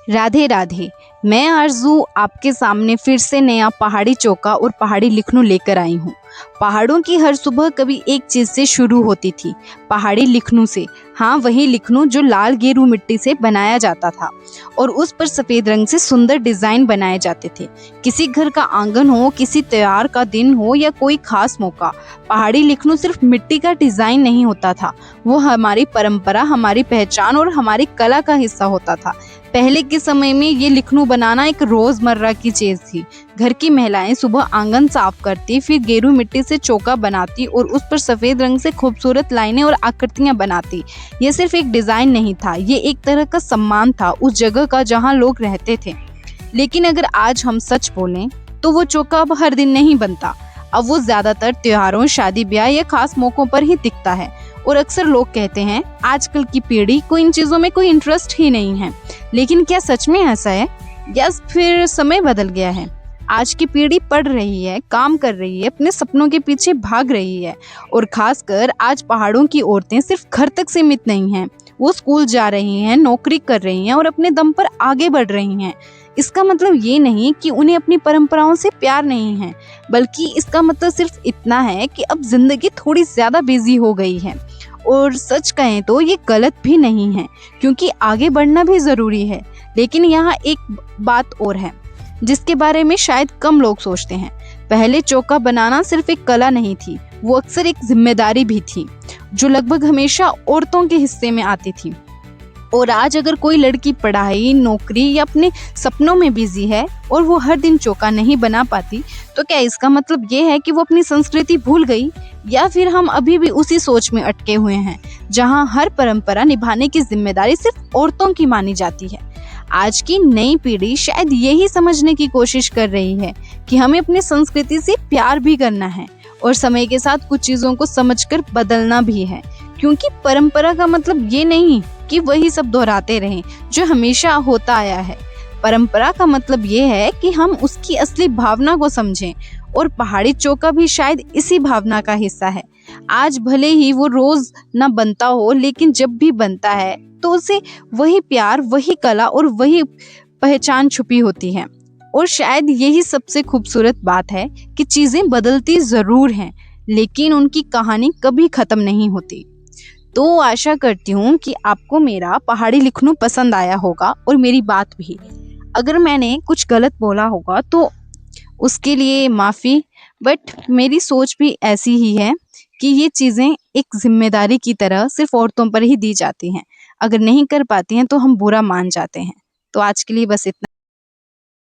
राधे राधे। मैं आरज़ू आपके सामने फिर से नया पहाड़ी चोका और पहाड़ी लिखनऊ लेकर आई हूँ। पहाड़ों की हर सुबह कभी एक चीज़ से शुरू होती थी, पहाड़ी लिखनऊ से। हाँ, वही लिखनऊ जो लाल गेरू मिट्टी से बनाया जाता था और उस पर सफ़ेद रंग से सुंदर डिज़ाइन बनाए जाते थे। किसी घर का आंगन हो, किसी त्योहार का दिन हो या कोई खास मौका, पहाड़ी लिखनऊ सिर्फ मिट्टी का डिज़ाइन नहीं होता था, वो हमारी परंपरा, हमारी पहचान और हमारी कला का हिस्सा होता था। पहले के समय में ये लिखनऊ बनाना एक रोजमर्रा की चीज थी। घर की महिलाएं सुबह आंगन साफ करती, फिर गेरू मिट्टी से चौका बनाती और उस पर सफेद रंग से खूबसूरत लाइनें और आकृतियां बनाती। ये सिर्फ एक डिजाइन नहीं था, ये एक तरह का सम्मान था उस जगह का जहां लोग रहते थे। लेकिन अगर आज हम सच बोलें तो वो चौका अब हर दिन नहीं बनता। अब वो ज्यादातर त्योहारों, शादी ब्याह या खास मौकों पर ही दिखता है। और अक्सर लोग कहते हैं आजकल की पीढ़ी को इन चीजों में कोई इंटरेस्ट ही नहीं है। लेकिन क्या सच में ऐसा है या फिर समय बदल गया है? आज की पीढ़ी पढ़ रही है, काम कर रही है, अपने सपनों के पीछे भाग रही है। और खासकर आज पहाड़ों की औरतें सिर्फ घर तक सीमित नहीं हैं, वो स्कूल जा रही हैं, नौकरी कर रही हैं और अपने दम पर आगे बढ़ रही हैं। इसका मतलब ये नहीं कि उन्हें अपनी परंपराओं से प्यार नहीं है, बल्कि इसका मतलब सिर्फ इतना है कि अब जिंदगी थोड़ी ज्यादा बिजी हो गई है। और सच कहें तो ये गलत भी नहीं है, क्योंकि आगे बढ़ना भी जरूरी है। लेकिन यहाँ एक बात और है जिसके बारे में शायद कम लोग सोचते हैं। पहले चौका बनाना सिर्फ एक कला नहीं थी, वो अक्सर एक जिम्मेदारी भी थी जो लगभग हमेशा औरतों के हिस्से में आती थी। और आज अगर कोई लड़की पढ़ाई, नौकरी या अपने सपनों में बिजी है और वो हर दिन चौका नहीं बना पाती, तो क्या इसका मतलब ये है कि वो अपनी संस्कृति भूल गई, या फिर हम अभी भी उसी सोच में अटके हुए हैं जहां हर परंपरा निभाने की जिम्मेदारी सिर्फ औरतों की मानी जाती है? आज की नई पीढ़ी शायद यही समझने की कोशिश कर रही है कि हमें अपनी संस्कृति से प्यार भी करना है और समय के साथ कुछ चीजों को समझकर बदलना भी है। क्योंकि परंपरा का मतलब ये नहीं कि वही सब दोहराते रहें जो हमेशा होता आया है। परंपरा का मतलब ये है कि हम उसकी असली भावना को समझें, और पहाड़ी चौका भी शायद इसी भावना का हिस्सा है। आज भले ही वो रोज ना बनता हो, लेकिन जब भी बनता है तो उसे वही प्यार, वही कला और वही पहचान छुपी होती है। और शायद यही सबसे खूबसूरत बात है कि चीजें बदलती जरूर हैं, लेकिन उनकी कहानी कभी खत्म नहीं होती। तो आशा करती हूँ कि आपको मेरा पहाड़ी लिखनऊ पसंद आया होगा और मेरी बात भी। अगर मैंने कुछ गलत बोला होगा तो उसके लिए माफ़ी, बट मेरी सोच भी ऐसी ही है कि ये चीज़ें एक जिम्मेदारी की तरह सिर्फ औरतों पर ही दी जाती हैं। अगर नहीं कर पाती हैं तो हम बुरा मान जाते हैं। तो आज के लिए बस इतना।